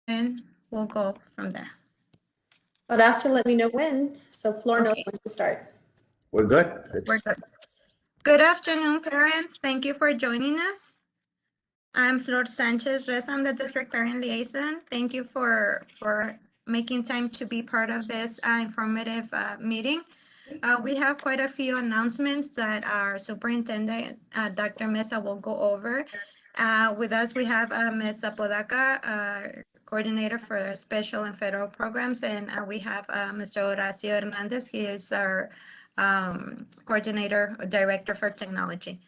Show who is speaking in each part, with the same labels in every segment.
Speaker 1: and we'll go from there.
Speaker 2: I'd ask you to let me know when, so Flor knows when to start.
Speaker 3: We're good.
Speaker 1: We're good. Good afternoon, parents. Thank you for joining us. I'm Flor Sanchez Rez. I'm the district parent liaison. Thank you for making time to be part of this informative meeting. We have quite a few announcements that our superintendent, Dr. Mesa, will go over. With us, we have Ms. Apodaca, coordinator for special and federal programs, and we have Mr. Horacio Hernandez. He is our coordinator, director for technology.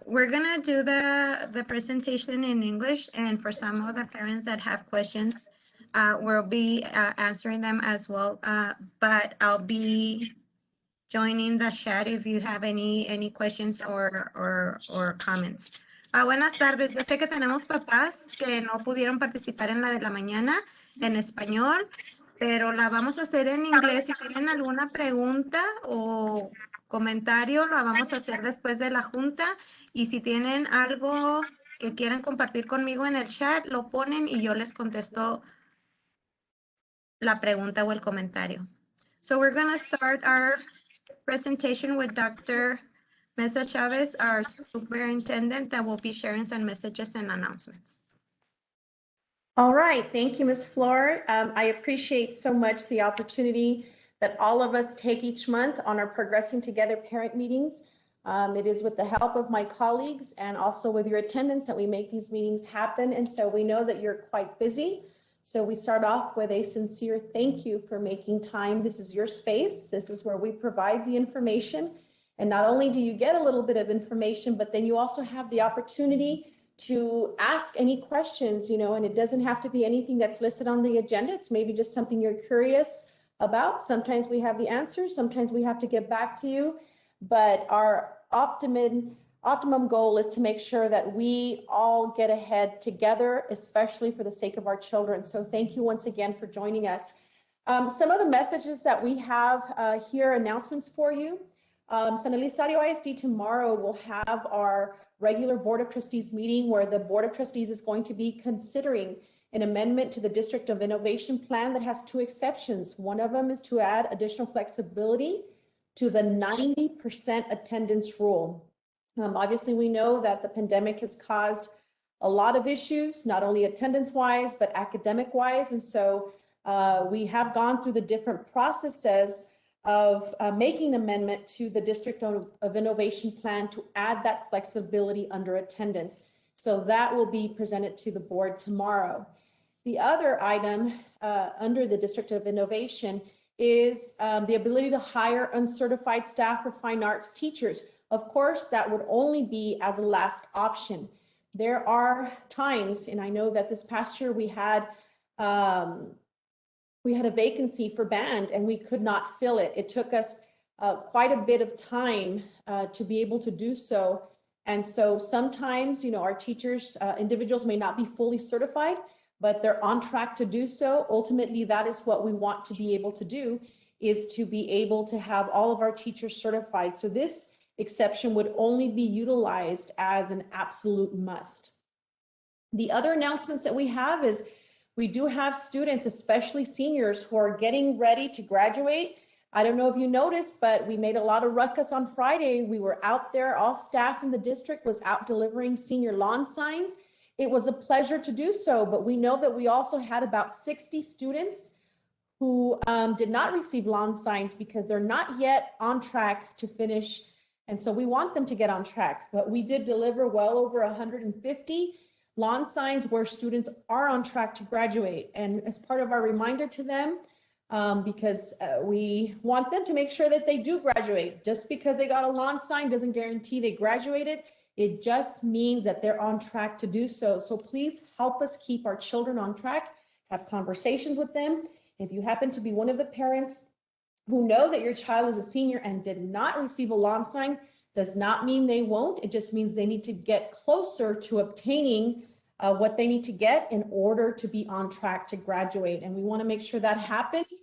Speaker 1: We're gonna do the presentation in English, and for some of the parents that have questions, we'll be answering them as well, but I'll be joining the chat if you have any questions or comments. Buenas tardes, yo sé que tenemos papás que no pudieron participar en la de la mañana en español, pero la vamos a hacer en inglés. Si tienen alguna pregunta o comentario, la vamos a hacer después de la junta. Y si tienen algo que quieran compartir conmigo en el chat, lo ponen y yo les contesto la pregunta o el comentario. So we're going to start our presentation with Dr. Mesa Chavez, our superintendent, that will be sharing some messages and announcements.
Speaker 2: All right, thank you, Ms. Flor. I appreciate so much the opportunity that all of us take each month on our Progressing Together parent meetings. It is with the help of my colleagues and also with your attendance that we make these meetings happen. And so we know that you're quite busy. So we start off with a sincere thank you for making time. This is your space. This is where we provide the information. And not only do you get a little bit of information, but then you also have the opportunity to ask any questions, and it doesn't have to be anything that's listed on the agenda. It's maybe just something you're curious about. Sometimes we have the answers, sometimes we have to get back to you, but our optimum goal is to make sure that we all get ahead together, especially for the sake of our children. So thank you once again for joining us. Some of the messages that we have here, announcements for you. San Elizario I.S.D. tomorrow will have our regular Board of Trustees meeting where the Board of Trustees is going to be considering an amendment to the District of Innovation Plan that has two exceptions. One of them is to add additional flexibility to the 90% attendance rule. Obviously, we know that the pandemic has caused a lot of issues, not only attendance-wise, but academic-wise. And so we have gone through the different processes of making an amendment to the District of Innovation Plan to add that flexibility under attendance. So that will be presented to the board tomorrow. The other item under the District of Innovation is the ability to hire uncertified staff for fine arts teachers. Of course, that would only be as a last option. There are times, and I know that this past year we had a vacancy for band and we could not fill it. It took us quite a bit of time to be able to do so. And so sometimes, our teachers, individuals may not be fully certified, but they're on track to do so. Ultimately, that is what we want to be able to do, is to be able to have all of our teachers certified. So this exception would only be utilized as an absolute must. The other announcements that we have is we do have students, especially seniors, who are getting ready to graduate. I don't know if you noticed, but we made a lot of ruckus on Friday. We were out there, all staff in the district was out delivering senior lawn signs. It was a pleasure to do so, but we know that we also had about 60 students who did not receive lawn signs because they're not yet on track to finish. And so we want them to get on track, but we did deliver well over 150 lawn signs where students are on track to graduate. And as part of our reminder to them, because we want them to make sure that they do graduate. Just because they got a lawn sign doesn't guarantee they graduated. It just means that they're on track to do so. So please help us keep our children on track, have conversations with them. If you happen to be one of the parents who know that your child is a senior and did not receive a lawn sign, does not mean they won't. It just means they need to get closer to obtaining what they need to get in order to be on track to graduate. And we want to make sure that happens.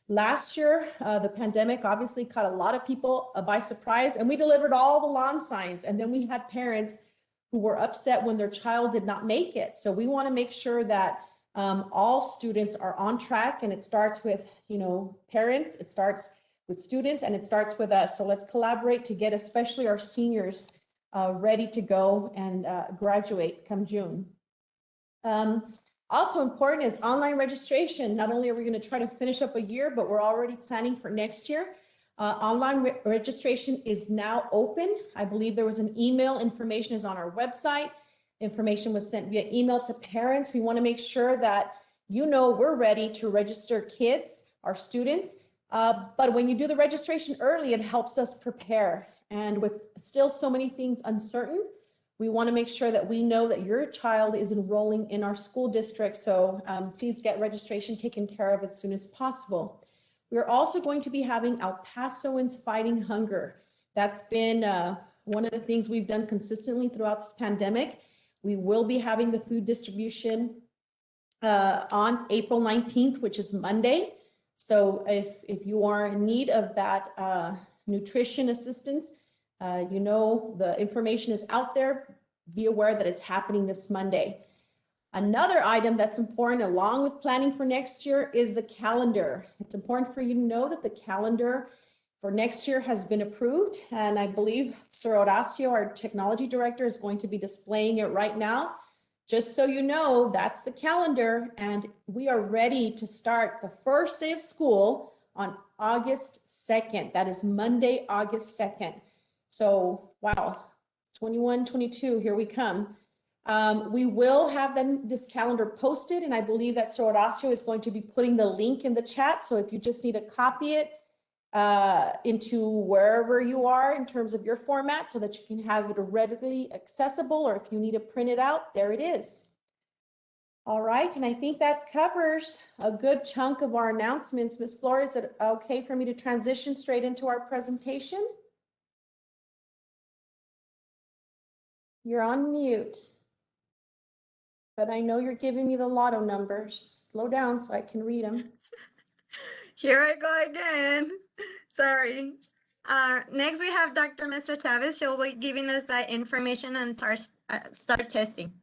Speaker 2: Last year, the pandemic obviously caught a lot of people by surprise, and we delivered all the lawn signs. And then we had parents who were upset when their child did not make it. So we want to make sure that All students are on track, and it starts with, parents, it starts with students, and it starts with us. So let's collaborate to get especially our seniors ready to go and graduate come June. Also important is online registration. Not only are we going to try to finish up a year, but we're already planning for next year. Online registration is now open. I believe there was an email. Information is on our website. Information was sent via email to parents. We want to make sure that we're ready to register kids, our students. But when you do the registration early, it helps us prepare. And with still so many things uncertain, we want to make sure that we know that your child is enrolling in our school district. So please get registration taken care of as soon as possible. We're also going to be having El Pasoans Fighting Hunger. That's been one of the things we've done consistently throughout this pandemic. We will be having the food distribution on April 19th, which is Monday. So if you are in need of that nutrition assistance, the information is out there. Be aware that it's happening this Monday. Another item that's important along with planning for next year is the calendar. It's important for you to know that the calendar for next year has been approved, and I believe Sir Horacio, our technology director, is going to be displaying it right now. Just so you know, that's the calendar, and we are ready to start the first day of school on August 2nd. That is Monday, August 2nd. So, wow, 21, 22, here we come. We will have this calendar posted, and I believe that Sir Horacio is going to be putting the link in the chat. So if you just need to copy it into wherever you are in terms of your format so that you can have it readily accessible, or if you need to print it out, there it is. All right, and I think that covers a good chunk of our announcements. Ms. Flores, is it okay for me to transition straight into our presentation? You're on mute. But I know you're giving me the lotto numbers. Slow down so I can read them.
Speaker 1: Here I go again. Sorry. Next, we have Dr. Mesa Chavez. She'll be giving us that information and start testing.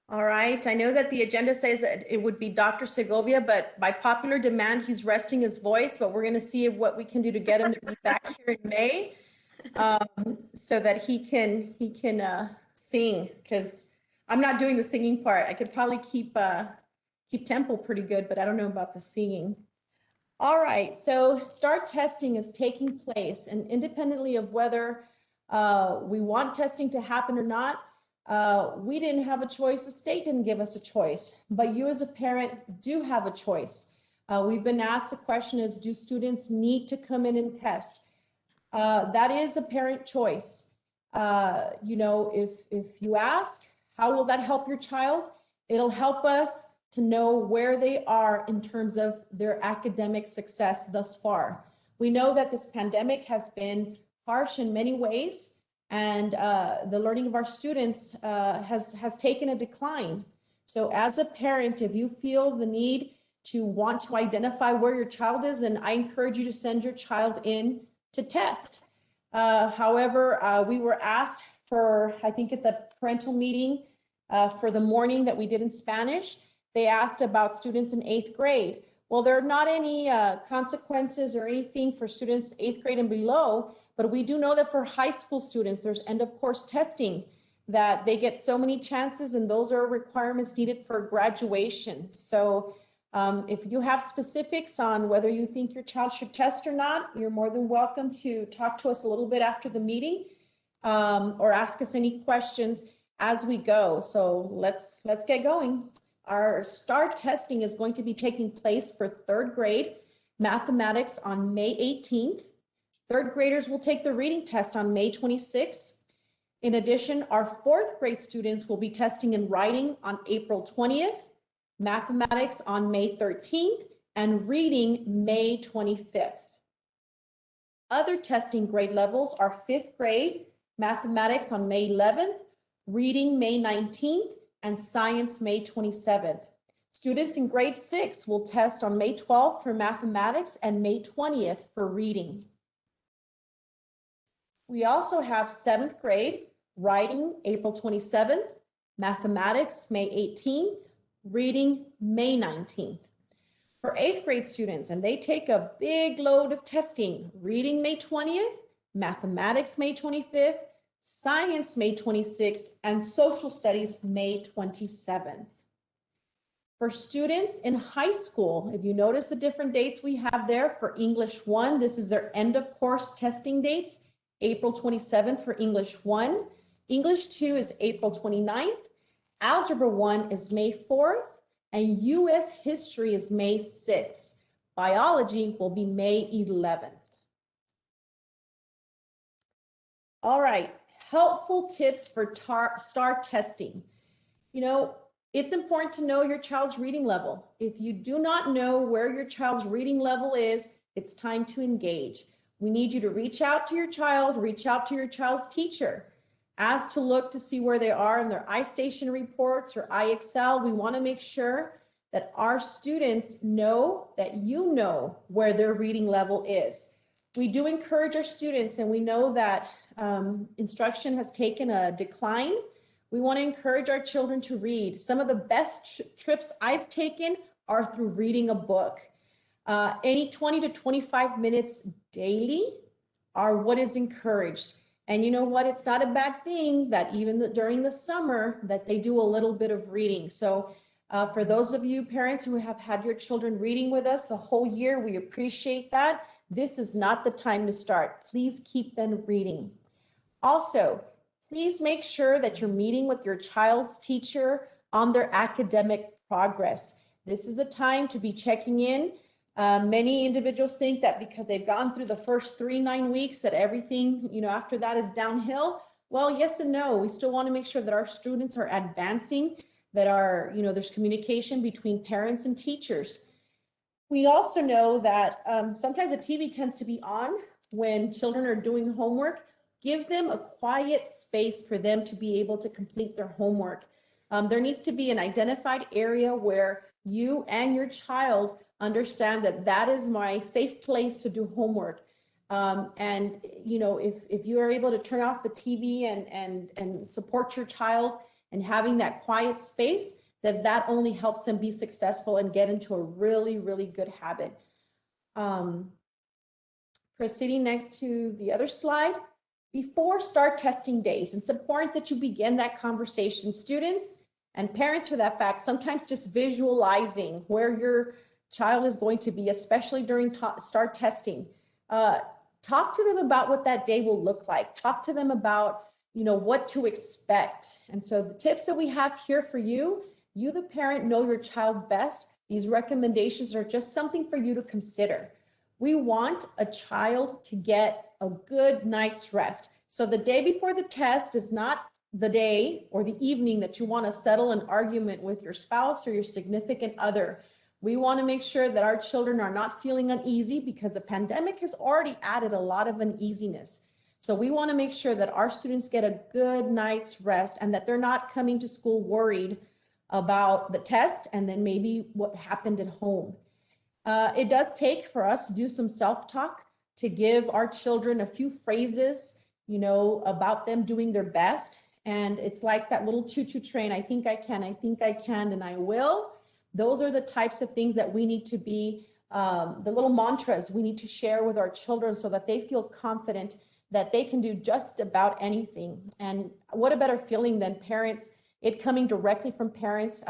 Speaker 2: All right. I know that the agenda says that it would be Dr. Segovia, but by popular demand, he's resting his voice. But we're going to see what we can do to get him to be back here in May, so that he can sing. Because I'm not doing the singing part. I could probably keep tempo pretty good, but I don't know about the singing. All right, so START testing is taking place, and independently of whether we want testing to happen or not, we didn't have a choice. The state didn't give us a choice, but you as a parent do have a choice. We've been asked the question is, do students need to come in and test? That is a parent choice. If you ask, how will that help your child? It'll help us to know where they are in terms of their academic success thus far. We know that this pandemic has been harsh in many ways, and the learning of our students has taken a decline. So as a parent, if you feel the need to want to identify where your child is, then I encourage you to send your child in to test. However, we were asked for, I think at the parental meeting for the morning that we did in Spanish, they asked about students in 8th grade. Well, there are not any consequences or anything for students 8th grade and below, but we do know that for high school students, there's end of course testing, that they get so many chances, and those are requirements needed for graduation. So if you have specifics on whether you think your child should test or not, you're more than welcome to talk to us a little bit after the meeting, or ask us any questions as we go. So let's get going. Our START testing is going to be taking place for 3rd grade mathematics on May 18th. 3rd graders will take the reading test on May 26th. In addition, our 4th grade students will be testing in writing on April 20th, mathematics on May 13th, and reading May 25th. Other testing grade levels are 5th grade mathematics on May 11th, reading May 19th, and science May 27th. Students in grade 6 will test on May 12th for mathematics and May 20th for reading. We also have 7th grade writing April 27th, mathematics May 18th, reading May 19th. For 8th grade students, and they take a big load of testing, reading May 20th, mathematics May 25th, science May 26th, and social studies May 27th. For students in high school, if you notice the different dates we have there, for English 1, this is their end of course testing dates, April 27th for English 1. English 2 is April 29th. Algebra 1 is May 4th. And US history is May 6th. Biology will be May 11th. All right, helpful tips for STAR testing. You know, it's important to know your child's reading level. If you do not know where your child's reading level is, it's time to engage. We need you to reach out to your child, reach out to your child's teacher. Ask to look to see where they are in their iStation reports or iExcel. We want to make sure that our students know that you know where their reading level is. We do encourage our students, and we know that instruction has taken a decline. We want to encourage our children to read. Some of the best trips I've taken are through reading a book. Any 20 to 25 minutes daily are what is encouraged. And you know what? It's not a bad thing that even during the summer that they do a little bit of reading. So for those of you parents who have had your children reading with us the whole year, we appreciate that. This is not the time to start. Please keep them reading. Also, please make sure that you're meeting with your child's teacher on their academic progress. This is the time to be checking in. Many individuals think that because they've gone through the first 9 weeks that everything, after that is downhill. Well, yes and no. We still want to make sure that our students are advancing, that there's communication between parents and teachers. We also know that sometimes the TV tends to be on when children are doing homework. Give them a quiet space for them to be able to complete their homework. There needs to be an identified area where you and your child understand that that is my safe place to do homework. And if you are able to turn off the TV and support your child and having that quiet space, that only helps them be successful and get into a really, really good habit. Proceeding next to the other slide. Before STAR testing days, it's important that you begin that conversation. Students and parents, for that fact, sometimes just visualizing where your child is going to be, especially during STAR testing. Talk to them about what that day will look like. Talk to them about, what to expect. And so the tips that we have here for you, the parent, know your child best. These recommendations are just something for you to consider. We want a child to get a good night's rest. So the day before the test is not the day or the evening that you want to settle an argument with your spouse or your significant other. We want to make sure that our children are not feeling uneasy because the pandemic has already added a lot of uneasiness. So we want to make sure that our students get a good night's rest and that they're not coming to school worried about the test and then maybe what happened at home. It does take for us to do some self-talk to give our children a few phrases, about them doing their best. And it's like that little choo-choo train. I think I can, and I will. Those are the types of things that we need to be, the little mantras we need to share with our children so that they feel confident that they can do just about anything. And what a better feeling than parents, it coming directly from parents.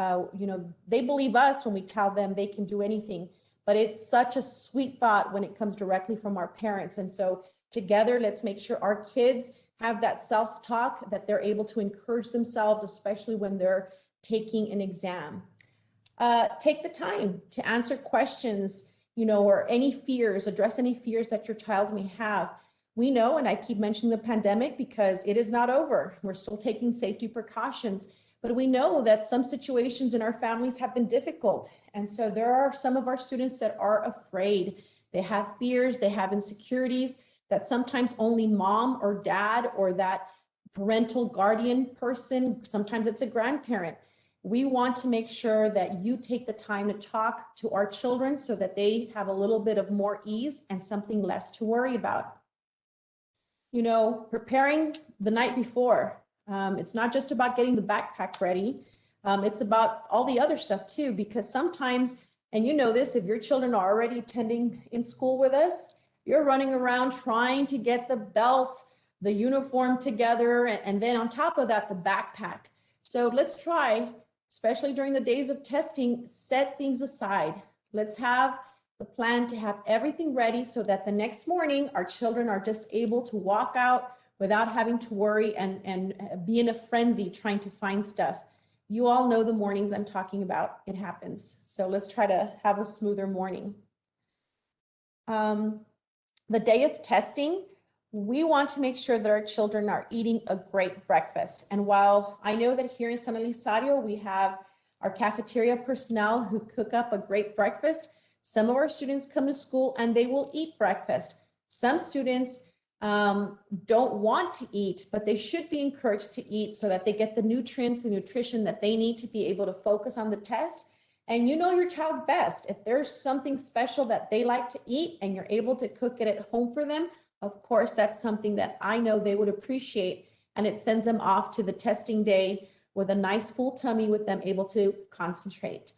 Speaker 2: They believe us when we tell them they can do anything. But it's such a sweet thought when it comes directly from our parents. And so together, let's make sure our kids have that self-talk, that they're able to encourage themselves, especially when they're taking an exam. Take the time to answer questions, or any fears, address any fears that your child may have. We know, and I keep mentioning the pandemic because it is not over. We're still taking safety precautions. But we know that some situations in our families have been difficult. And so there are some of our students that are afraid. They have fears, they have insecurities that sometimes only mom or dad or that parental guardian person, sometimes it's a grandparent. We want to make sure that you take the time to talk to our children so that they have a little bit of more ease and something less to worry about. Preparing the night before. It's not just about getting the backpack ready. It's about all the other stuff too, because sometimes, and you know this, if your children are already attending in school with us, you're running around trying to get the belt, the uniform together, and then on top of that, the backpack. So let's try, especially during the days of testing, set things aside. Let's have the plan to have everything ready so that the next morning our children are just able to walk out without having to worry and be in a frenzy trying to find stuff. You all know the mornings I'm talking about. It happens. So let's try to have a smoother morning. The day of testing, we want to make sure that our children are eating a great breakfast. And while I know that here in San Elizario, we have our cafeteria personnel who cook up a great breakfast, some of our students come to school and they will eat breakfast. Some students don't want to eat, but they should be encouraged to eat so that they get the nutrients and nutrition that they need to be able to focus on the test. And you know your child best. If there's something special that they like to eat and you're able to cook it at home for them, of course, that's something that I know they would appreciate. And it sends them off to the testing day with a nice full tummy with them able to concentrate.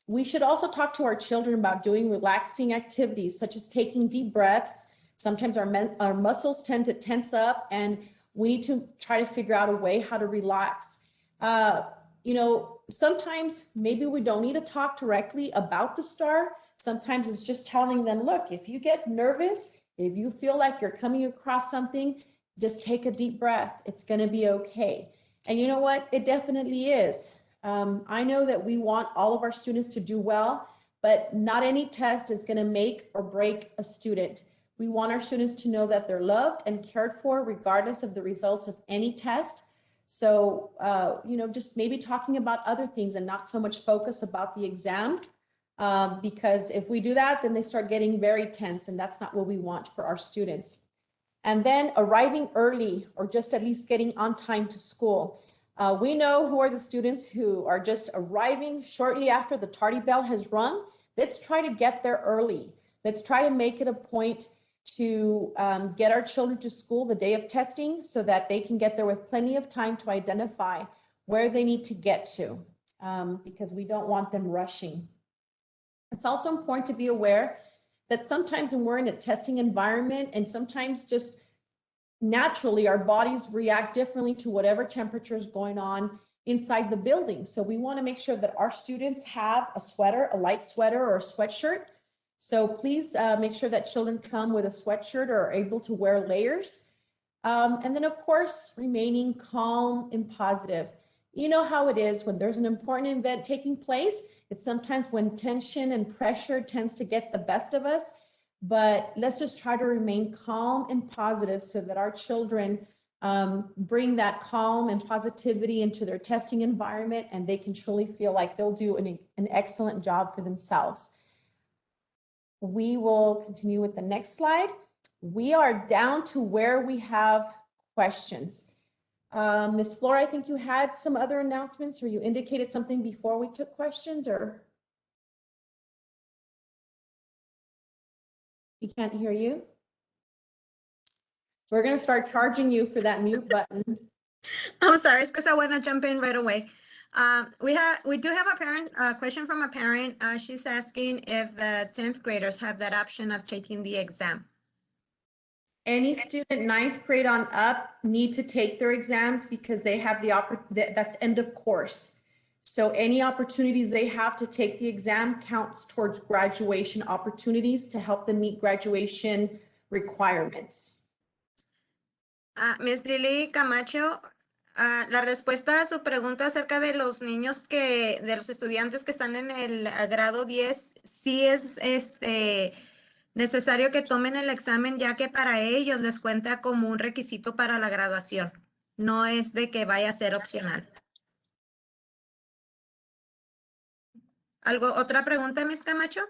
Speaker 2: We should also talk to our children about doing relaxing activities such as taking deep breaths. Sometimes our muscles tend to tense up and we need to try to figure out a way how to relax. You know, sometimes maybe we don't need to talk directly about the STAR. Sometimes it's just telling them, look, if you get nervous, if you feel like you're coming across something, just take a deep breath. It's going to be okay. And you know what? It definitely is. I know that we want all of our students to do well, but not any test is going to make or break a student. We want our students to know that they're loved and cared for regardless of the results of any test. So, you know, just maybe talking about other things and not so much focus about the exam, because if we do that, then they start getting very tense and that's not what we want for our students. And then arriving early or just at least getting on time to school. We know who are the students who are just arriving shortly after the tardy bell has rung. Let's try to get there early. Let's try to make it a point to get our children to school the day of testing so that they can get there with plenty of time to identify where they need to get to, because we don't want them rushing. It's also important to be aware that sometimes when we're in a testing environment and sometimes just naturally our bodies react differently to whatever temperature is going on inside the building. So we want to make sure that our students have a sweater, a light sweater or a sweatshirt. So please make sure that children come with a sweatshirt or are able to wear layers. And then of course, remaining calm and positive. You know how it is when there's an important event taking place. It's sometimes when tension and pressure tends to get the best of us, but let's just try to remain calm and positive so that our children bring that calm and positivity into their testing environment and they can truly feel like they'll do an excellent job for themselves. We will continue with the next slide. We are down to where we have questions. Ms. Flora, I think you had some other announcements or you indicated something before we took questions, or we can't hear you. We're going to start charging you for that mute button.
Speaker 1: I'm sorry, it's because I want to jump in right away. We do have a parent question from a parent. She's asking if the 10th graders have that option of taking the exam.
Speaker 2: Any student 9th grade on up need to take their exams because they have the that's end of course. So any opportunities they have to take the exam counts towards graduation opportunities to help them meet graduation requirements.
Speaker 1: Ms. Lili Camacho, la respuesta a su pregunta acerca de los niños de los estudiantes que están en el grado 10, sí es necesario que tomen el examen, ya que para ellos les cuenta como un requisito para la graduación. No es de que vaya a ser opcional. ¿Otra pregunta, Ms. Camacho?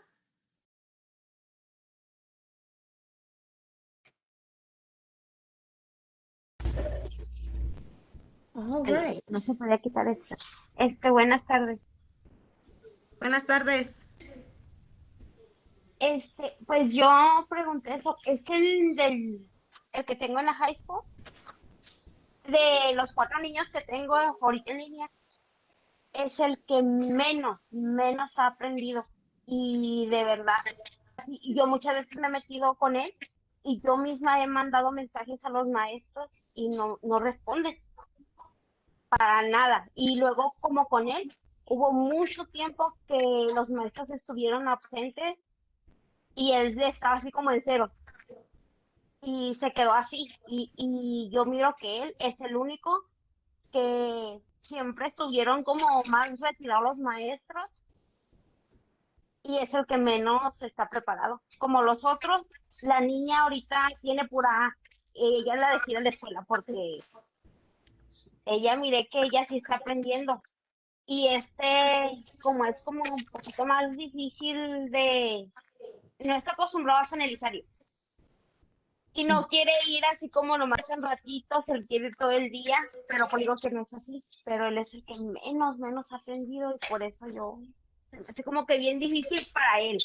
Speaker 2: All right.
Speaker 3: No se podía quitar esto. Buenas tardes.
Speaker 1: Buenas tardes.
Speaker 3: Pues yo pregunté eso, es que el que tengo en la high school, de los 4 niños que tengo ahorita en línea, es el que menos ha aprendido. Y de verdad, y yo muchas veces me he metido con él y yo misma he mandado mensajes a los maestros y no responden para nada. Y luego, como con él, hubo mucho tiempo que los maestros estuvieron ausentes y él estaba así como en cero y se quedó así. Y yo miro que él es el único que siempre estuvieron como más retirados los maestros y es el que menos está preparado. Como los otros, la niña ahorita tiene pura A. Ella es la de ir a la escuela porque ella mire que ella sí está aprendiendo. Y como es como un poquito más difícil no está acostumbrado a sanelizario. Y no quiere ir así como nomás en ratitos, él quiere ir todo el día, pero pues digo que no es así. Pero él es el que menos ha aprendido y por eso así como que bien difícil para él.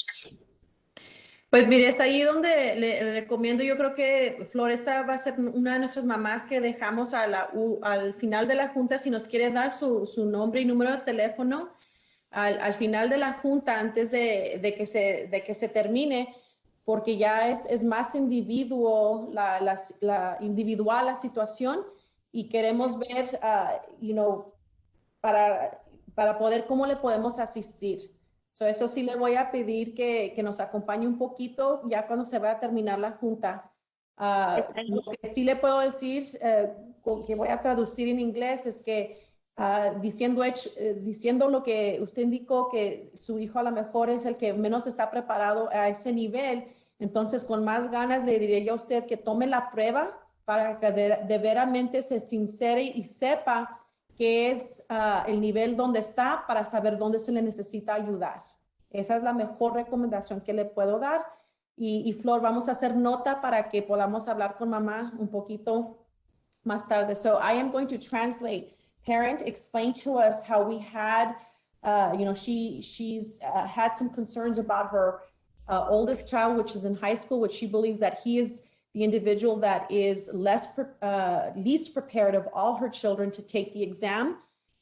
Speaker 2: Pues mire, es ahí donde le recomiendo, yo creo que Flor, esta va a ser una de nuestras mamás que dejamos al final de la junta, si nos quiere dar su nombre y número de teléfono, al final de la junta, antes de que se termine, porque ya es más individual la situación y queremos ver, para, para poder cómo le podemos asistir. So, eso sí le voy a pedir que nos acompañe un poquito ya cuando se va a terminar la junta.
Speaker 3: Está
Speaker 2: Lo
Speaker 3: bien.
Speaker 2: que sí le puedo decir, que voy a traducir en inglés, es que diciendo lo que usted indicó, que su hijo a lo mejor es el que menos está preparado a ese nivel, entonces con más ganas le diría yo a usted que tome la prueba para que de veramente se sincere y sepa qué es el nivel donde está para saber dónde se le necesita ayudar. Esa es la mejor recomendación que le puedo dar. Y Flor, vamos a hacer nota para que podamos hablar con mamá un poquito más tarde. So I am going to translate. Parent explained to us how we had, she's had some concerns about her oldest child, which is in high school, which she believes that he is the individual that is least prepared of all her children to take the exam.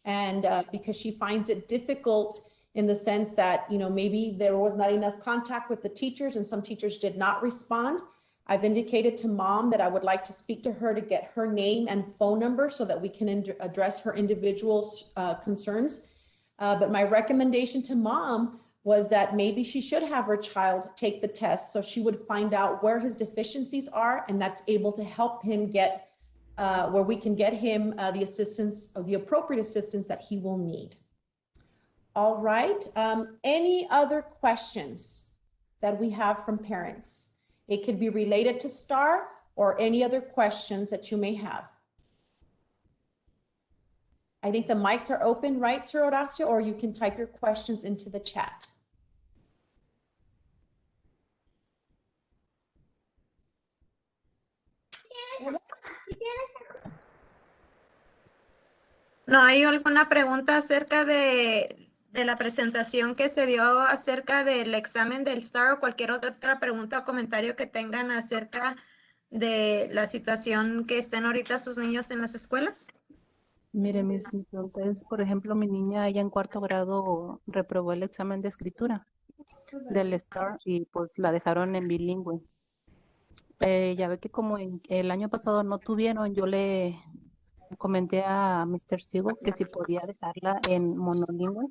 Speaker 2: And because she finds it difficult in the sense that, maybe there was not enough contact with the teachers and some teachers did not respond. I've indicated to mom that I would like to speak to her to get her name and phone number so that we can address her individual concerns. But my recommendation to mom was that maybe she should have her child take the test so she would find out where his deficiencies are, and that's able to help him get where we can get him the assistance, or the appropriate assistance that he will need. All right. Any other questions that we have from parents? It could be related to STAR or any other questions that you may have. I think the mics are open, right, Sir Horacio, or you can type your questions into the chat.
Speaker 1: ¿No hay alguna pregunta acerca de la presentación que se dio acerca del examen del STAR o cualquier otra pregunta o comentario que tengan acerca de la situación que estén ahorita sus niños en las escuelas?
Speaker 4: Mire, mi pregunta es, por ejemplo, mi niña, ella en cuarto grado reprobó el examen de escritura del STAR y pues la dejaron en bilingüe. Ya ve que como el año pasado no tuvieron, yo le comenté a Mr. Sigo que si podía dejarla en monolingüe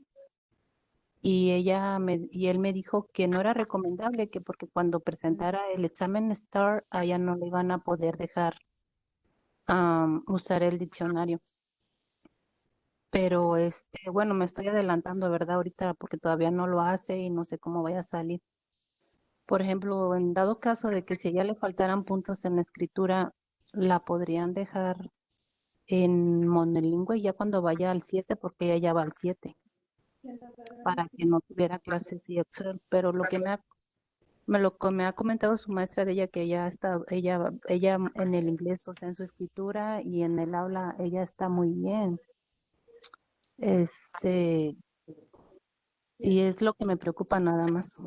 Speaker 4: y él me dijo que no era recomendable, que porque cuando presentara el examen STAR, a ella no le iban a poder dejar usar el diccionario. Pero bueno, me estoy adelantando, ¿verdad? Ahorita porque todavía no lo hace y no sé cómo vaya a salir. Por ejemplo, en dado caso de que si a ella le faltaran puntos en la escritura, la podrían dejar en monolingüe ya cuando vaya al 7, porque ella ya va al 7, para que no tuviera clases y Excel. Pero lo que me ha comentado su maestra de ella, que ella en el inglés, o sea, en su escritura y en el aula, ella está muy bien. Y es lo que me preocupa nada más.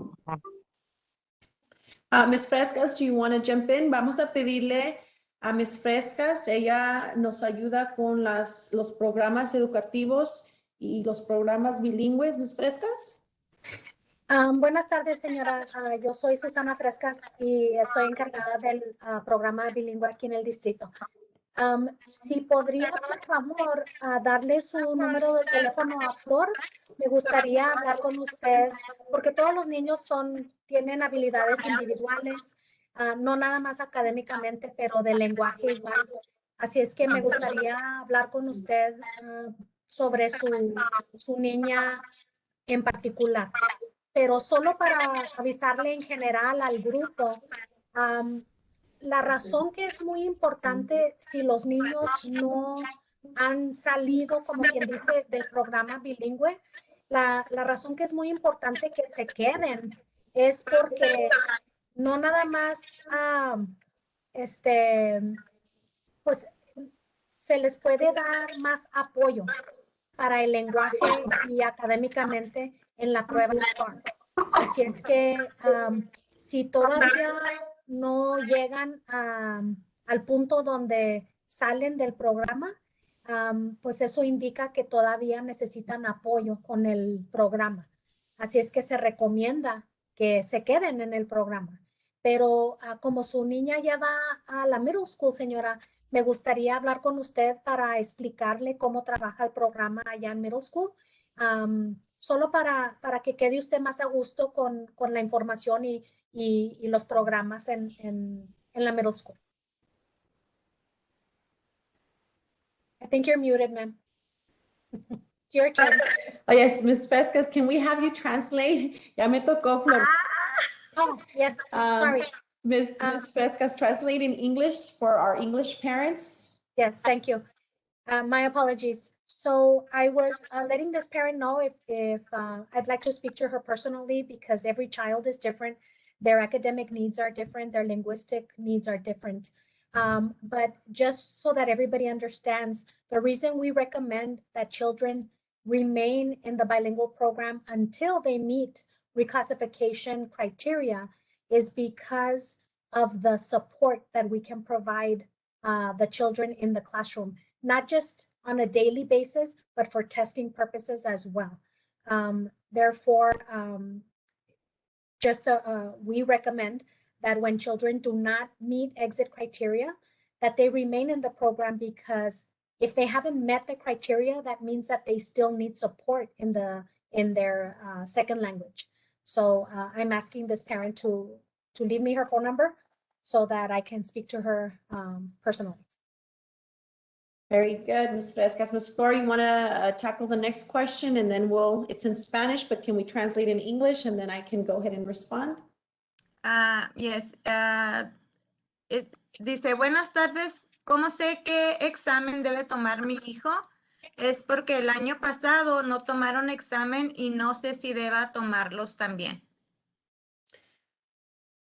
Speaker 2: Ms. Frescas, do you want to jump in? Vamos a pedirle a Ms. Frescas, ella nos ayuda con los programas educativos y los programas bilingües, Ms. Frescas?
Speaker 5: Buenas tardes, señora. Yo soy Susana Frescas y estoy encargada del programa bilingüe aquí en el distrito. Si podría, por favor, darle su número de teléfono a Flor, me gustaría hablar con usted, porque todos los niños tienen habilidades individuales, no nada más académicamente, pero de lenguaje igual. Así es que me gustaría hablar con usted sobre su niña en particular, pero solo para avisarle en general al grupo. La razón que es muy importante si los niños no han salido, como quien dice, del programa bilingüe, la razón que es muy importante que se queden es porque no nada más, pues se les puede dar más apoyo para el lenguaje y académicamente en la prueba STAR. Así es que si todavía no llegan al punto donde salen del programa, pues eso indica que todavía necesitan apoyo con el programa. Así es que se recomienda que se queden en el programa. Pero como su niña ya va a la middle school, señora, me gustaría hablar con usted para explicarle cómo trabaja el programa allá en middle school, solo para que quede usted más a gusto con la información y los programas en la middle school. I think you're muted, ma'am. It's your turn.
Speaker 2: Oh, yes, Ms. Frescas, can we have you translate? Ya me tocó, Flor.
Speaker 5: Oh, yes, sorry.
Speaker 2: Ms. Frescas, translate in English for our English parents.
Speaker 5: Yes, thank you. My apologies. So I was letting this parent know if I'd like to speak to her personally, because every child is different. Their academic needs are different. Their linguistic needs are different. But just so that everybody understands, the reason we recommend that children remain in the bilingual program until they meet reclassification criteria is because of the support that we can provide the children in the classroom, not just on a daily basis, but for testing purposes as well. Therefore, we recommend that when children do not meet exit criteria, that they remain in the program, because if they haven't met the criteria, that means that they still need support in their second language. So I'm asking this parent to leave me her phone number so that I can speak to her personally.
Speaker 2: Very good, Ms. Frescas. Ms. Flor, you want to tackle the next question, and then it's in Spanish, but can we translate in English, and then I can go ahead and respond?
Speaker 1: Yes. Dice, buenas tardes. ¿Cómo sé qué examen debe tomar mi hijo? Es porque el año pasado no tomaron examen y no sé si deba tomarlos también.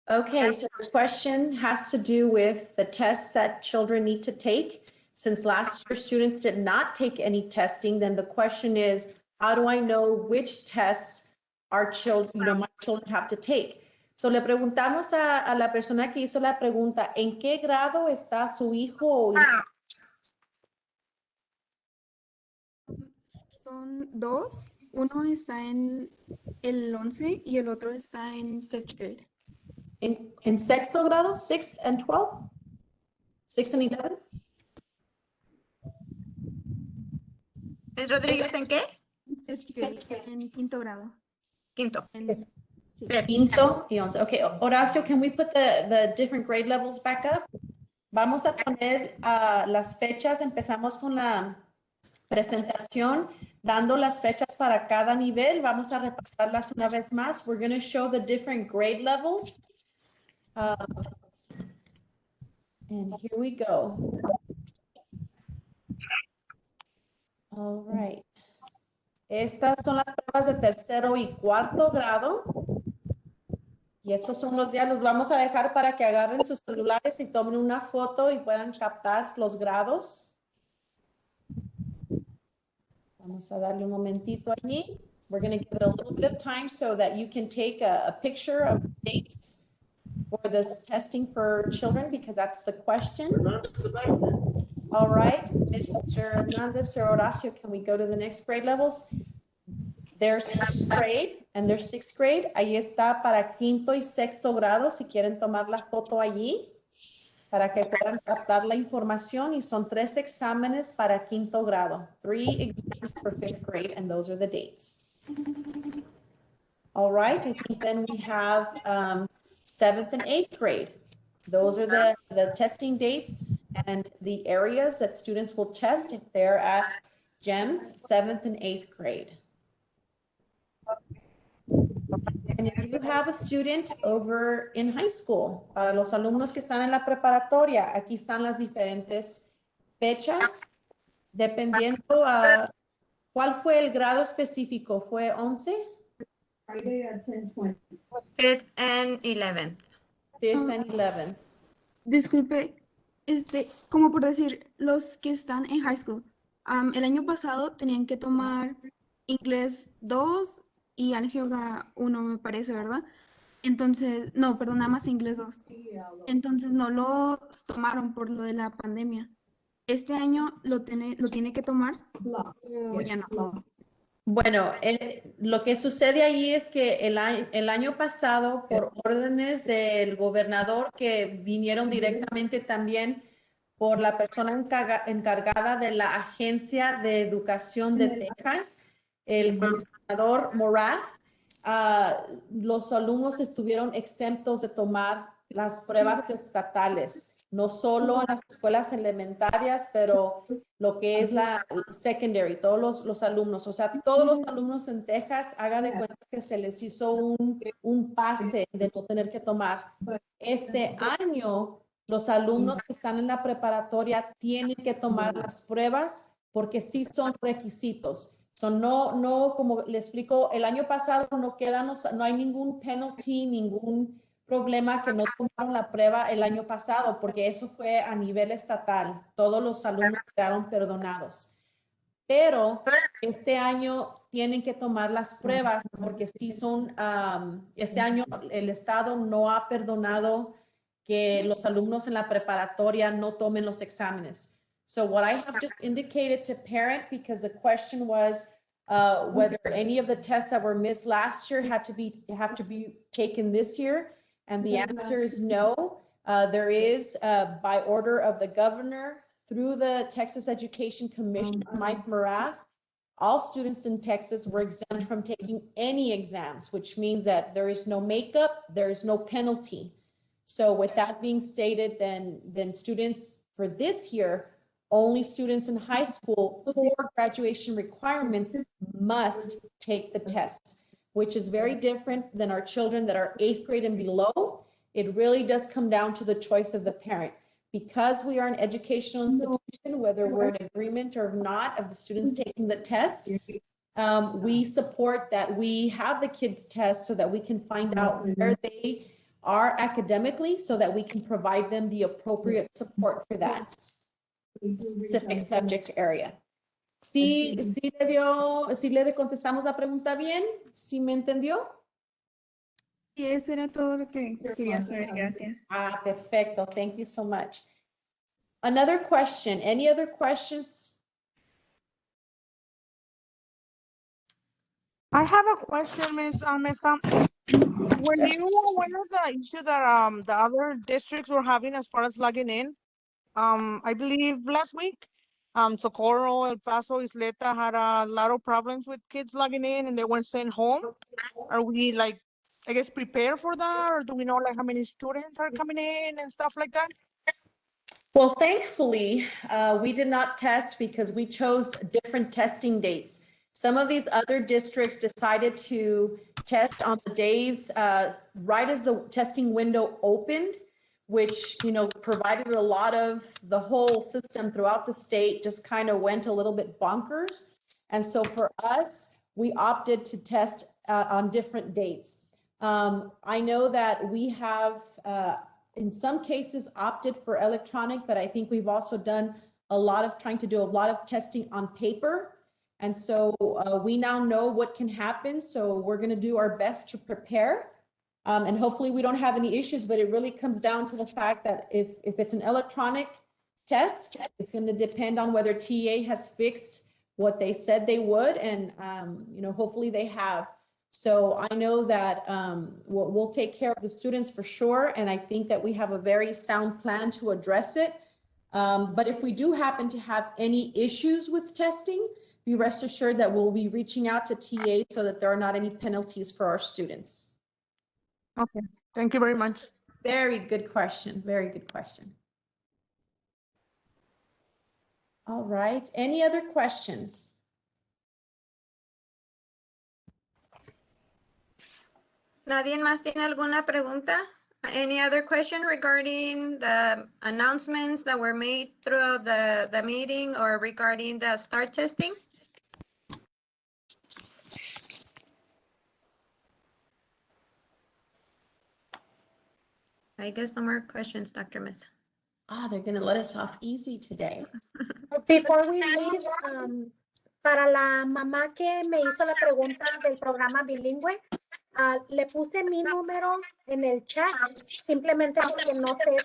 Speaker 2: Okay, so the question has to do with the tests that children need to take. Since last year students did not take any testing, then the question is, how do I know which tests our children, my children have to take? So le preguntamos a la persona que hizo la pregunta, ¿en qué grado está su hijo o hija?
Speaker 6: Son dos. Uno está en el 11 y el otro está en 5th grade.
Speaker 2: ¿En sexto grado? 6th and 12th? 6th and 11th?
Speaker 1: ¿Es Rodríguez en qué?
Speaker 6: 5th grade, en quinto grado.
Speaker 1: Quinto.
Speaker 6: Sí.
Speaker 2: Quinto y 11. Okay, Horacio, can we put the different grade levels back up? Vamos a poner las fechas. Empezamos con la presentación, dando las fechas para cada nivel. Vamos a repasarlas una vez más. We're going to show the different grade levels. And here we go. All right. Estas son las pruebas de tercero y cuarto grado. Y estos son los días, los vamos a dejar para que agarren sus celulares y tomen una foto y puedan captar los grados. Vamos a darle un momentito allí. We're going to give it a little bit of time so that you can take a picture of the dates for this testing for children, because that's the question. All right, Mr. Hernandez or Horacio, can we go to the next grade levels? There's first grade and there's sixth grade. Ahí está para quinto y sexto grado, si quieren tomar la foto allí, para que puedan captar la información. Y son 3 exámenes para quinto grado. 3 exams for fifth grade, and those are the dates. All right, I think then we have 7th and 8th grade. Those are the testing dates and the areas that students will test if they're at GEMS, 7th and 8th grade. And if you have a student over in high school, para los alumnos que están en la preparatoria, aquí están las diferentes fechas, dependiendo a cuál fue el grado específico. ¿Fue 11?
Speaker 7: Friday at 10:20.
Speaker 1: 5th and 11th.
Speaker 2: 5th and 11th.
Speaker 6: Disculpe, como por decir, los que están en high school, el año pasado tenían que tomar inglés 2 y álgebra 1, me parece, ¿verdad? Entonces, no, perdón, nada más inglés 2. Entonces no los tomaron por lo de la pandemia. ¿Este año lo tiene que tomar o ya no?
Speaker 2: Bueno, lo que sucede ahí es que el año pasado, por órdenes del gobernador que vinieron directamente también por la persona encargada de la Agencia de Educación de Texas, el gobernador Morath, los alumnos estuvieron exentos de tomar las pruebas estatales, no solo en las escuelas elementarias, pero lo que es la secondary, todos los alumnos, o sea, todos los alumnos en Texas, haga de cuenta que se les hizo un pase de no tener que tomar. Este año, los alumnos que están en la preparatoria tienen que tomar las pruebas porque sí son requisitos. No, como le explico, el año pasado no hay ningún penalty, ningún problema que no tomaron la prueba el año pasado, porque eso fue a nivel estatal. Todos los alumnos quedaron perdonados. Pero este año tienen que tomar las pruebas porque sí este año el Estado no ha perdonado que los alumnos en la preparatoria no tomen los exámenes. So what I have just indicated to parent, because the question was whether any of the tests that were missed last year have to be taken this year. And the answer is no. There is, by order of the governor, through the Texas Education Commission, Mike Morath, all students in Texas were exempt from taking any exams, which means that there is no makeup, there is no penalty. So with that being stated, then students for this year, only students in high school for graduation requirements must take the tests, which is very different than our children that are 8th grade and below. It really does come down to the choice of the parent. Because we are an educational institution, whether we're in agreement or not of the students taking the test, we support that we have the kids test so that we can find out where they are academically so that we can provide them the appropriate support for that specific subject area. Sí le contestamos la pregunta bien, ¿sí me entendió?
Speaker 6: Y eso era todo lo que quería saber, gracias.
Speaker 2: Perfecto, thank you so much. Another question, any other questions?
Speaker 8: I have a question, Miss Mesa. Were you aware of the issue that the other districts were having as far as logging in? I believe last week, Socorro, El Paso, Isleta had a lot of problems with kids logging in and they weren't sent home. Are we I guess prepared for that, or do we know how many students are coming in and stuff like that?
Speaker 2: Well, thankfully, we did not test because we chose different testing dates. Some of these other districts decided to test on the days right as the testing window opened, which, provided a lot of the whole system throughout the state just kind of went a little bit bonkers. And so for us, we opted to test on different dates. I know that we have, in some cases, opted for electronic, but I think we've also done trying to do a lot of testing on paper. And so we now know what can happen. So we're going to do our best to prepare. And hopefully we don't have any issues, but it really comes down to the fact that if it's an electronic test. It's going to depend on whether TA has fixed what they said they would, and hopefully they have. So I know that we'll take care of the students for sure, and I think that we have a very sound plan to address it. But if we do happen to have any issues with testing, be rest assured that we'll be reaching out to TA so that there are not any penalties for our students.
Speaker 8: Okay, thank you very much.
Speaker 2: Very good question. Very good question. All right. Any other questions?
Speaker 1: ¿Nadie más tiene alguna pregunta? Any other question regarding the announcements that were made throughout the meeting or regarding the STAR testing? I guess no more questions, Dr. Mesa.
Speaker 2: They're going to let us off easy today.
Speaker 5: Before we leave, para la mamá que me hizo la pregunta del programa bilingüe, le puse mi número en el chat, simplemente porque no sé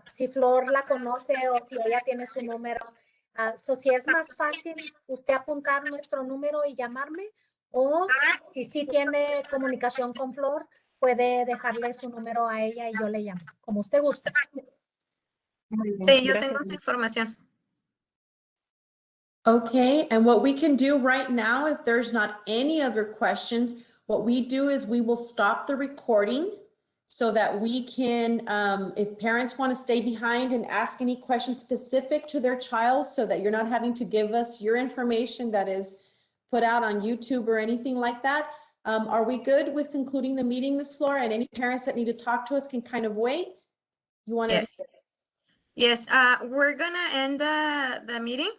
Speaker 5: si Flor la conoce o si ella tiene su número. Si es más fácil usted apuntar nuestro número y llamarme, o si sí tiene comunicación con Flor, puede dejarle su número a ella y yo le llamo, como usted guste.
Speaker 1: Sí, yo tengo esa información.
Speaker 2: Okay, and what we can do right now, if there's not any other questions, what we do is we will stop the recording so that we can, if parents want to stay behind and ask any questions specific to their child so that you're not having to give us your information that is put out on YouTube or anything like that. Are we good with concluding the meeting, Ms. Flora? And any parents that need to talk to us can kind of wait? You want to?
Speaker 1: Yes. Yes, we're gonna end the meeting.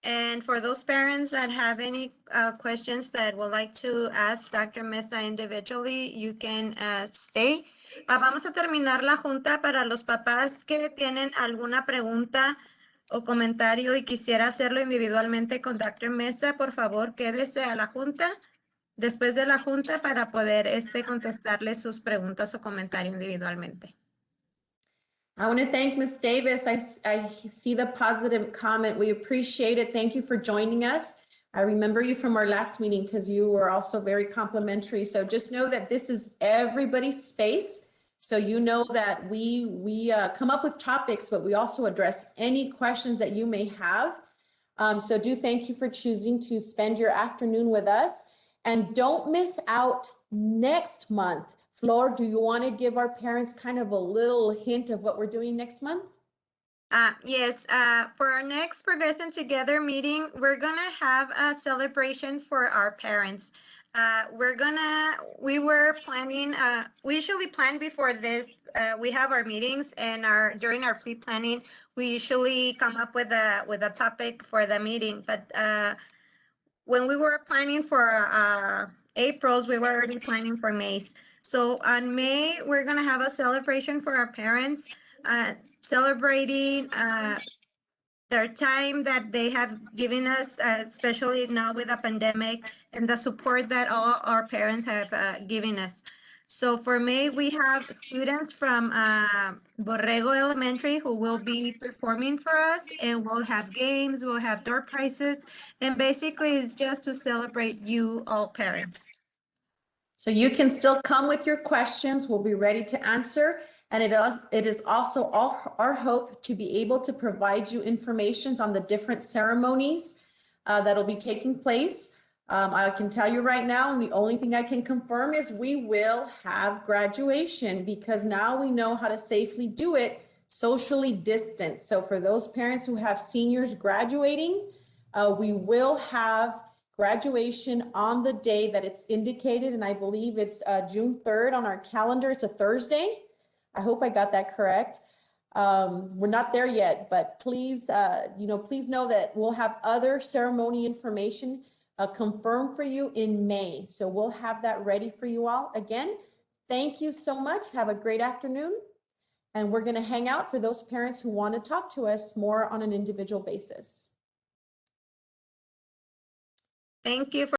Speaker 1: And for those parents that have any questions that would like to ask Dr. Mesa individually, you can stay. Vamos a terminar la junta. Para los papás que tienen alguna pregunta o comentario y quisiera hacerlo individualmente con Dr. Mesa, por favor, quédese a la junta, después de la junta, para poder contestarle sus preguntas o comentario individualmente.
Speaker 2: I want to thank Ms. Davis. I see the positive comment. We appreciate it. Thank you for joining us. I remember you from our last meeting because you were also very complimentary. So just know that this is everybody's space. So you know that we come up with topics, but we also address any questions that you may have. So do thank you for choosing to spend your afternoon with us. And don't miss out next month. Flor, do you want to give our parents kind of a little hint of what we're doing next month?
Speaker 1: Yes, for our next Progressing Together meeting, we're gonna have a celebration for our parents. We were planning, we usually plan before this, we have our meetings, and during our pre-planning, we usually come up with a topic for the meeting. But when we were planning for April's, we were already planning for May's. So on May, we're gonna have a celebration for our parents, celebrating their time that they have given us, especially now with the pandemic, and the support that all our parents have given us. So for May, we have students from Borrego Elementary who will be performing for us, and we'll have games, we'll have door prizes, and basically it's just to celebrate you all parents.
Speaker 2: So you can still come with your questions. We'll be ready to answer. And it is also our hope to be able to provide you information on the different ceremonies that'll be taking place. I can tell you right now, and the only thing I can confirm is we will have graduation, because now we know how to safely do it socially distanced. So for those parents who have seniors graduating, we will have graduation on the day that it's indicated, and I believe it's June 3rd on our calendar. It's a Thursday. I hope I got that correct. We're not there yet, but please, please know that we'll have other ceremony information confirmed for you in May. So we'll have that ready for you all. Again, thank you so much. Have a great afternoon. And we're going to hang out for those parents who want to talk to us more on an individual basis.
Speaker 1: Thank you for